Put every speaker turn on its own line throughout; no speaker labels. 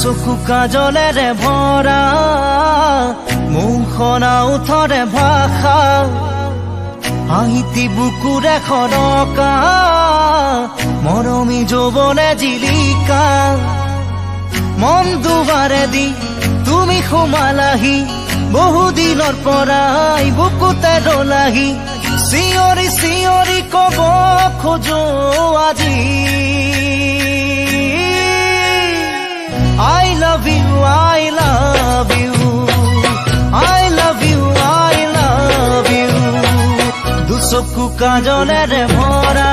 চকু কাজলেৰে ভৰা মুখনা উঠৰে ভাষা আহিতি বুকুৰে খৰকা মৰমী যৌৱনে জিলিকা মন দুবাৰে দি তুমি সোমালাহি বহুদিনৰ পৰাই বুকুতে ৰলাহি চিঞৰি চিঞৰি কব খোজো আজি I love you, I love you, I love you, I love you. দুচকু কাজলেৰে ভৰা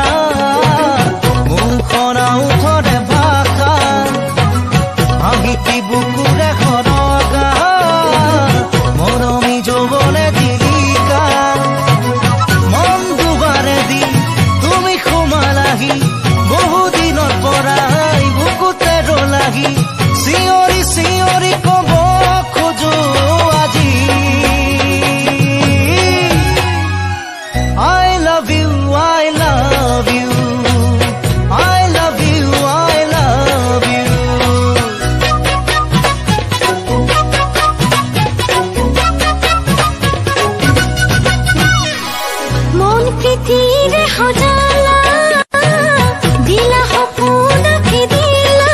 মুখনা উঠৰে ভাষা আহিতি বুকুৰে খৰকা মৰমী যৌৱনে জিলিকা মন দুবাৰে দি তুমি সোমালাহি বহুদিনৰ পৰাই বুকুতে ৰলাহি চিঞৰি চিঞৰি কব খোজো আজি I love you, I love you, I love you, I love you.
মন পৃথিৱীৰে সজালা দিলা সপোনকে দিলা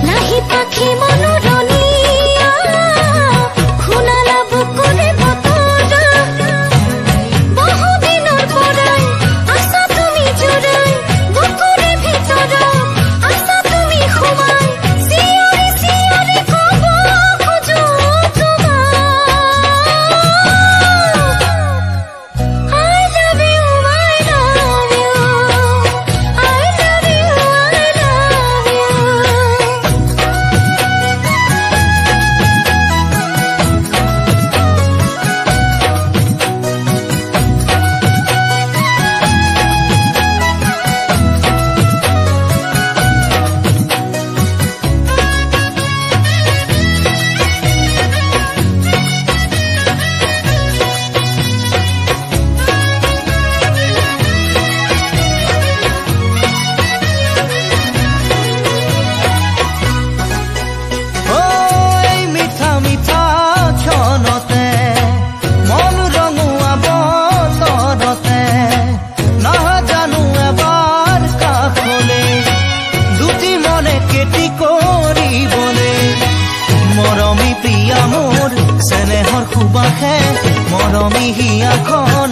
লাহি পাখি মনোৰণীয়া শুনালা বুকুৰে বতৰা বহুদিনৰ পৰাই আছা তুমি জোৰাই বুকুৰে ভিতৰত আছা তুমি সোমাই চিঞৰি চিঞৰি কব খোজো তোমাক I love you, I love you, I love you,
ঐ মিঠা মিঠা ক্ষণতে মন ৰঙুৱা বতৰতে নাজানো এবাৰ কাষলে দুটি মনে কেতি কৰিবলে মৰমী প্ৰিয়া মোৰ চেনেহৰ সুবাসে মৰমী হিয়াখন